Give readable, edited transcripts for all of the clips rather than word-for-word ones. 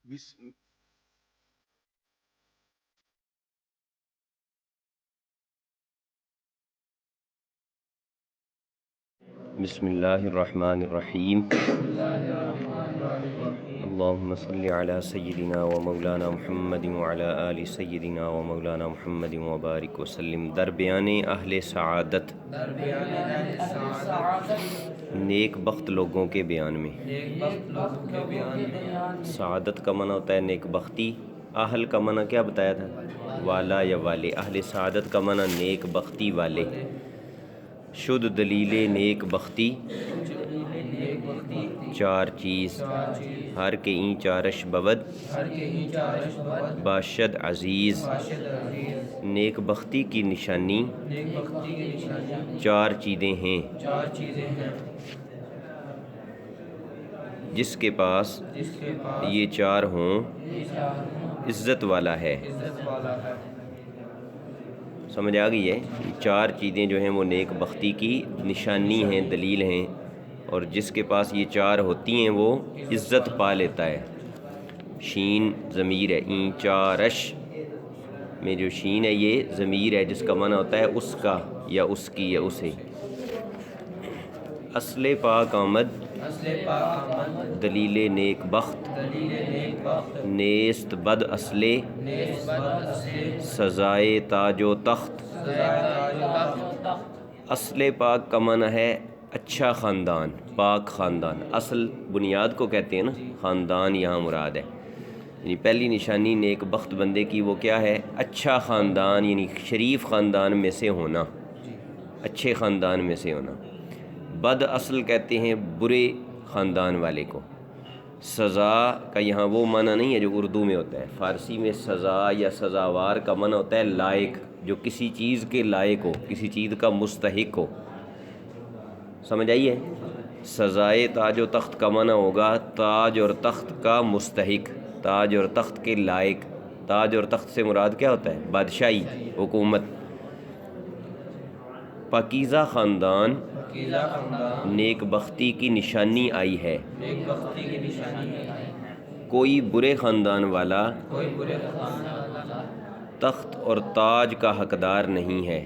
بسم بسم اللہ الرحمن الرحیم اللہم صلی علی سیدنا و مولانا محمد وعلی آل سیدنا و مولانا محمد وبارک وسلم. در بیان اہل سعادت، نیک بخت لوگوں کے بیان میں. سعادت کا معنی ہوتا ہے نیک بختی. اہل کا معنی کیا بتایا تھا؟ والا یا والے. اہل سعادت کا معنی نیک بختی والے. شد دلیل نیک بختی چار چیز، ہر کے این چارش بود باشد عزیز. نیک بختی کی نشانی چار چیزیں ہیں. جس کے پاس یہ چار ہوں عزت والا ہے. سمجھ آ گئی ہے؟ چار چیزیں جو ہیں وہ نیک بختی کی نشانی ہیں، دلیل ہیں، اور جس کے پاس یہ چار ہوتی ہیں وہ عزت پا لیتا ہے. شین ضمیر ہے، این چارش میں جو شین ہے یہ ضمیر ہے جس کا معنی ہوتا ہے اس کا یا اس کی یا اسے. اصل پاک آمد دلیل نیک بخت نیست بد اصل سزائے تاج و تخت. اصل پاک کا معنی ہے اچھا خاندان، پاک خاندان. اصل بنیاد کو کہتے ہیں نا، خاندان یہاں مراد ہے. یعنی پہلی نشانی نیک بخت بندے کی وہ کیا ہے؟ اچھا خاندان، یعنی شریف خاندان میں سے ہونا، اچھے خاندان میں سے ہونا. بد اصل کہتے ہیں برے خاندان والے کو. سزا کا یہاں وہ معنی نہیں ہے جو اردو میں ہوتا ہے. فارسی میں سزا یا سزاوار کا معنی ہوتا ہے لائق، جو کسی چیز کے لائق ہو، کسی چیز کا مستحق ہو. سمجھ آئیے؟ سزائے تاج و تخت کا معنی ہوگا تاج اور تخت کا مستحق، تاج اور تخت کے لائق. تاج اور تخت سے مراد کیا ہوتا ہے؟ بادشاہی، حکومت. پاکیزہ خاندان نیک بختی کی نشانی آئی ہے. کوئی برے خاندان والا تخت اور تاج کا حقدار نہیں ہے.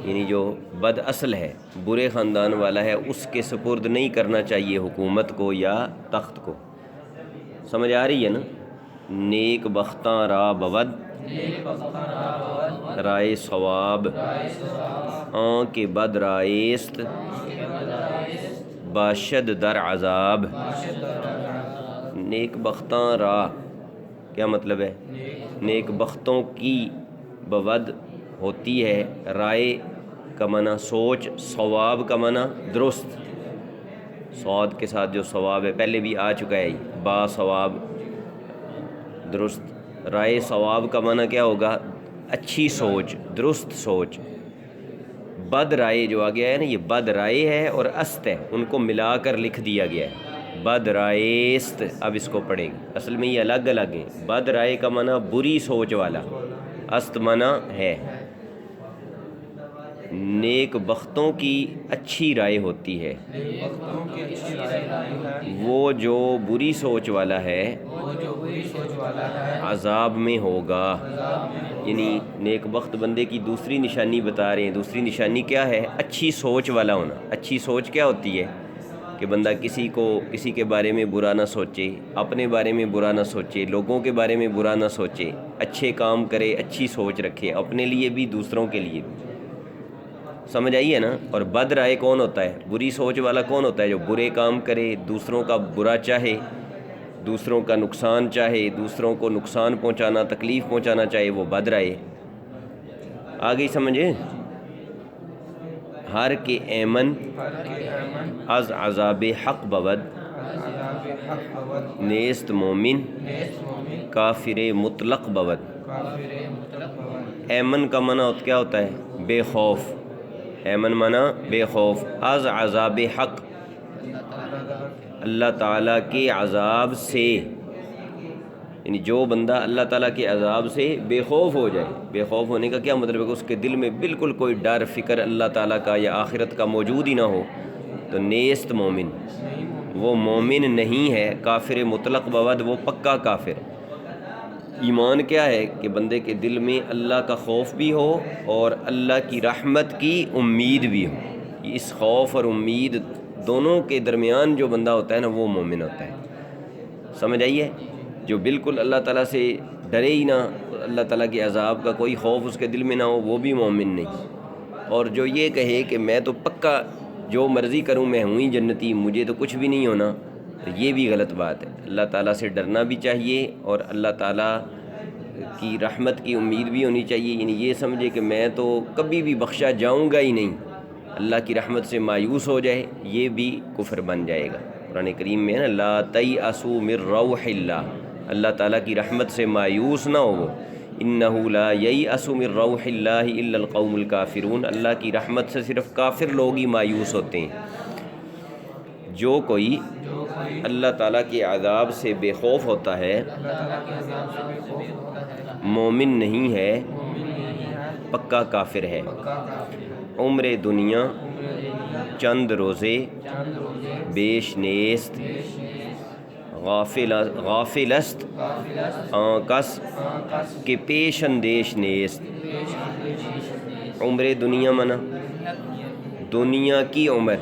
یعنی جو بد اصل ہے، برے خاندان والا ہے، اس کے سپرد نہیں کرنا چاہیے حکومت کو یا تخت کو. سمجھ آ رہی ہے نا؟ نیک بختاں را بود رائے ثواب آن کے بد رائست باشد در عذاب. نیک بختاں را کیا مطلب ہے؟ نیک بختوں کی بود ہوتی ہے. رائے کا معنی سوچ، ثواب کا معنی درست. صاد کے ساتھ جو ثواب ہے پہلے بھی آ چکا ہے، با ثواب درست. رائے ثواب کا معنی کیا ہوگا؟ اچھی سوچ، درست سوچ. بد رائے جو آ گیا ہے نا، یہ بد رائے ہے اور است ہے، ان کو ملا کر لکھ دیا گیا ہے. بد رائست، اب اس کو پڑھیں گے. اصل میں یہ الگ الگ ہیں. بد رائے کا معنی بری سوچ والا، است معنی ہے. نیک بختوں کی اچھی رائے ہوتی ہے. وہ جو بری سوچ والا ہے عذاب میں ہوگا. یعنی نیک بخت بندے کی دوسری نشانی بتا رہے ہیں. دوسری نشانی کیا ہے؟ اچھی سوچ والا ہونا. اچھی سوچ کیا ہوتی ہے؟ کہ بندہ کسی کے بارے میں برا نہ سوچے، اپنے بارے میں برا نہ سوچے، لوگوں کے بارے میں برا نہ سوچے، اچھے کام کرے، اچھی سوچ رکھے، اپنے لیے بھی دوسروں کے لیے بھی. سمجھ آئی ہے نا؟ اور بد رائے کون ہوتا ہے؟ بری سوچ والا کون ہوتا ہے؟ جو برے کام کرے، دوسروں کا برا چاہے، دوسروں کا نقصان چاہے، دوسروں کو نقصان پہنچانا، تکلیف پہنچانا چاہے، وہ بد رائے. آ گئی سمجھے؟ ہر کے ایمن از عذاب حق بود نیست مومن کافر مطلق بود. ایمن کا معنی کیا ہوتا ہے؟ بے خوف. ایمن معنی بے خوف. از عذاب حق، اللہ تعالیٰ کے عذاب سے. یعنی جو بندہ اللہ تعالیٰ کے عذاب سے بے خوف ہو جائے. بے خوف ہونے کا کیا مطلب ہے؟ کہ اس کے دل میں بالکل کوئی ڈر فکر اللہ تعالیٰ کا یا آخرت کا موجود ہی نہ ہو، تو نیست مومن. وہ مومن نہیں ہے، کافر مطلق بود وہ پکا کافر۔ ایمان کیا ہے کہ بندے کے دل میں اللہ کا خوف بھی ہو اور اللہ کی رحمت کی امید بھی ہو۔ اس خوف اور امید دونوں کے درمیان جو بندہ ہوتا ہے نا وہ مومن ہوتا ہے۔ سمجھ آئیے؟ جو بالکل اللہ تعالیٰ سے ڈرے ہی نہ، اللہ تعالیٰ کے عذاب کا کوئی خوف اس کے دل میں نہ ہو، وہ بھی مومن نہیں۔ اور جو یہ کہے کہ میں تو پکا جو مرضی کروں میں ہوں ہی جنتی، مجھے تو کچھ بھی نہیں ہونا، تو یہ بھی غلط بات ہے۔ اللہ تعالیٰ سے ڈرنا بھی چاہیے اور اللہ تعالیٰ کی رحمت کی امید بھی ہونی چاہیے، یعنی یہ سمجھے کہ میں تو کبھی بھی بخشا جاؤں گا ہی نہیں، اللہ کی رحمت سے مایوس ہو جائے، یہ بھی کفر بن جائے گا۔ قرآن کریم میں ہے نا لا تیأسوا من روح اللہ، اللہ تعالیٰ کی رحمت سے مایوس نہ ہو، انہ لا ییأس من روح اللہ الا القوم الکافرون، اللہ کی رحمت سے صرف کافر لوگ ہی مایوس ہوتے ہیں۔ جو کوئی اللہ تعالیٰ کے عذاب سے بے خوف ہوتا ہے مومن نہیں ہے، پکا کافر ہے۔ عمر دنیا چند روزے بیش نیست، غافل است آن کس کہ پیش اندیش نیست۔ عمر دنیا منا دنیا کی عمر،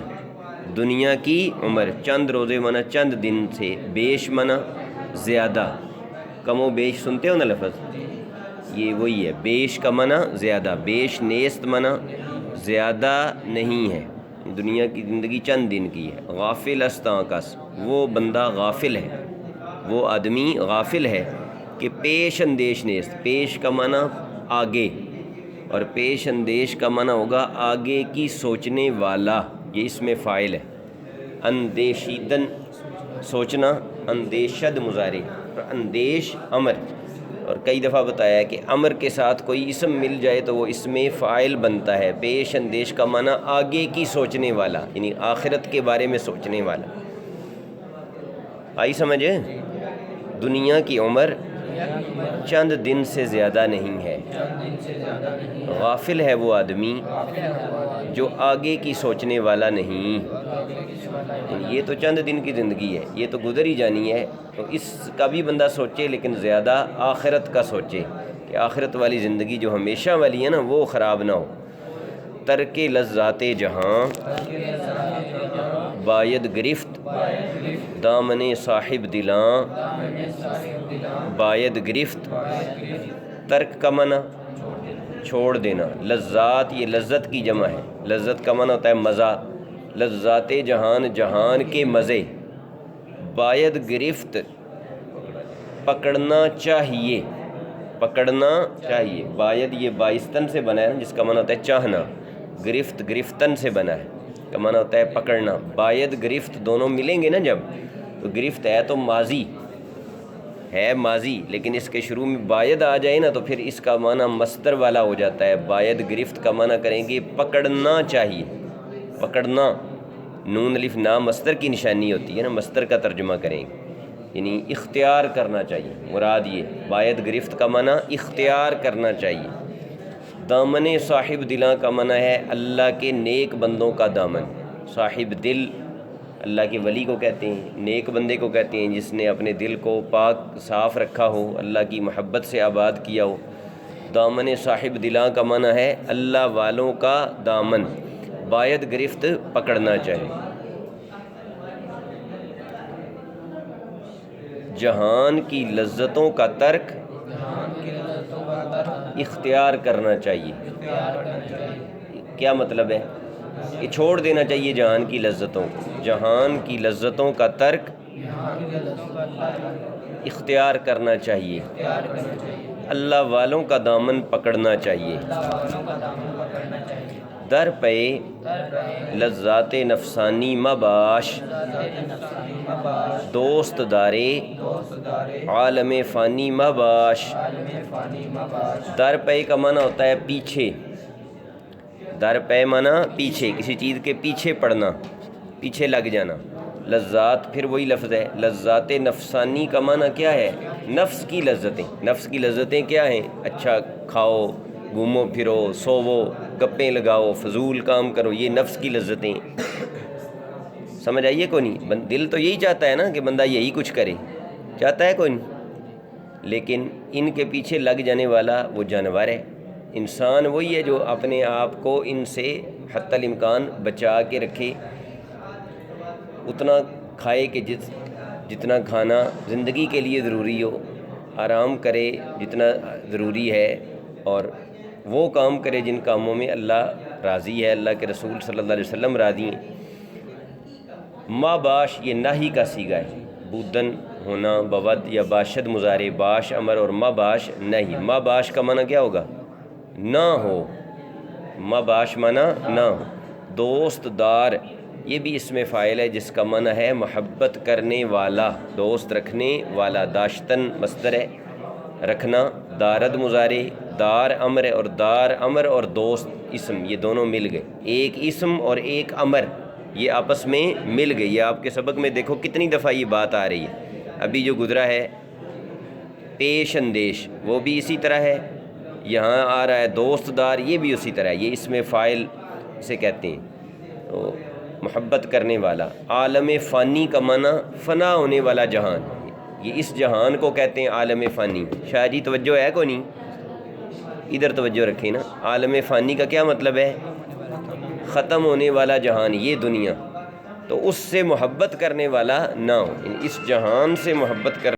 دنیا کی عمر، چند روزے منا چند دن سے، بیش منا زیادہ، کم و بیش سنتے ہو نا لفظ، یہ وہی ہے، بیش کا منا زیادہ، بیش نیست منا زیادہ نہیں ہے، دنیا کی زندگی چند دن کی ہے۔ غافل است آن کس، وہ بندہ غافل ہے، وہ آدمی غافل ہے کہ پیش اندیش نیست، پیش کا معنی آگے اور پیش اندیش کا معنی ہوگا آگے کی سوچنے والا، یہ اس میں فاعل ہے۔ اندیشیدن سوچنا، اندیشد مضارع، اندیش امر، اور کئی دفعہ بتایا ہے کہ امر کے ساتھ کوئی اسم مل جائے تو وہ اس میں فاعل بنتا ہے۔ پیش اندیش کا معنی آگے کی سوچنے والا، یعنی آخرت کے بارے میں سوچنے والا۔ آئی سمجھے؟ دنیا کی عمر چند دن سے زیادہ نہیں ہے، غافل ہے وہ آدمی جو آگے کی سوچنے والا نہیں، یہ تو چند دن کی زندگی ہے، یہ تو گزر ہی جانی ہے، تو اس کا بھی بندہ سوچے لیکن زیادہ آخرت کا سوچے کہ آخرت والی زندگی جو ہمیشہ والی ہے نا وہ خراب نہ ہو۔ ترک لذات جہاں باید گرفت دامن صاحب دلاں، باید گرفت، ترک کا معنی چھوڑ دینا، لذات یہ لذت کی جمع ہے، لذت کا معنی ہوتا ہے مزہ، لذات جہان جہان کے مزے، باید گرفت پکڑنا چاہیے، پکڑنا چاہیے، باید یہ بائستن سے بنا ہے جس کا معنی ہوتا ہے چاہنا، گرفت گرفتن سے بنا ہے کا معنی ہوتا ہے پکڑنا، باید گرفت دونوں ملیں گے نا جب، تو گرفت ہے تو ماضی ہے، ماضی، لیکن اس کے شروع میں باید آ جائے نا تو پھر اس کا معنی مصدر والا ہو جاتا ہے۔ باید گرفت کا معنی کریں گے پکڑنا چاہیے، پکڑنا، نون الف نا مصدر کی نشانی ہوتی ہے نا، مصدر کا ترجمہ کریں گے، یعنی اختیار کرنا چاہیے، مراد یہ باید گرفت کا معنی اختیار کرنا چاہیے۔ دامن صاحب دلاں کا معنی ہے اللہ کے نیک بندوں کا دامن، صاحب دل اللہ کے ولی کو کہتے ہیں، نیک بندے کو کہتے ہیں جس نے اپنے دل کو پاک صاف رکھا ہو، اللہ کی محبت سے آباد کیا ہو۔ دامن صاحب دلاں کا معنی ہے اللہ والوں کا دامن، باید گرفت پکڑنا چاہیے۔ جہان کی لذتوں کا ترک اختیار کرنا چاہیے، کیا مطلب ہے؟ یہ چھوڑ دینا چاہیے جہان کی لذتوں کو، جہان کی لذتوں کا ترک اختیار کرنا چاہیے، اللہ والوں کا دامن پکڑنا چاہیے۔ در پہ لذات نفسانی مباش، دوست دارے عالم فانی مباش۔ در پہ کا معنی ہوتا ہے پیچھے، در پہ معنی پیچھے، کسی چیز کے پیچھے پڑنا، پیچھے لگ جانا۔ لذات پھر وہی لفظ ہے، لذات نفسانی کا معنی کیا ہے؟ نفس کی لذتیں، نفس کی لذتیں کیا ہیں؟ اچھا کھاؤ، گھومو پھرو، سوو، گپیں لگاؤ، فضول کام کرو، یہ نفس کی لذتیں۔ سمجھ آئیے کوئی نہیں؟ دل تو یہی چاہتا ہے نا کہ بندہ یہی کچھ کرے، چاہتا ہے کوئی نہیں، لیکن ان کے پیچھے لگ جانے والا وہ جانور ہے۔ انسان وہی ہے جو اپنے آپ کو ان سے حتی الامکان بچا کے رکھے، اتنا کھائے کہ جتنا کھانا زندگی کے لیے ضروری ہو، آرام کرے جتنا ضروری ہے، اور وہ کام کرے جن کاموں میں اللہ راضی ہے، اللہ کے رسول صلی اللہ علیہ وسلم راضی ہیں۔ ما باش یہ نہی کا صیغہ ہے، بودن ہونا بود یا باشد مضارع، باش امر اور ما باش نہیں۔ ما باش کا معنی کیا ہوگا؟ نہ ہو، ما باش معنی نہ ہو۔ دوست دار یہ بھی اسم فاعل ہے جس کا معنی ہے محبت کرنے والا، دوست رکھنے والا۔ داشتن مصدر ہے رکھنا، دارد مضارع، دار امر ہے، اور دار امر اور دوست اسم یہ دونوں مل گئے، ایک اسم اور ایک امر یہ آپس میں مل گئی۔ یہ آپ کے سبق میں دیکھو کتنی دفعہ یہ بات آ رہی ہے، ابھی جو گزرا ہے پیش اندیش وہ بھی اسی طرح ہے، یہاں آ رہا ہے دوست دار یہ بھی اسی طرح ہے، یہ اسم فاعل سے کہتے ہیں تو محبت کرنے والا۔ عالم فانی کا معنی فنا ہونے والا جہان، یہ اس جہان کو کہتے ہیں عالم فانی۔ شاید جی توجہ ہے کوئی نہیں؟ ادھر توجہ رکھیں نا، عالم فانی کا کیا مطلب ہے؟ ختم ہونے والا جہان، یہ دنیا، تو اس سے محبت کرنے والا نہ ہو، اس جہان سے محبت کر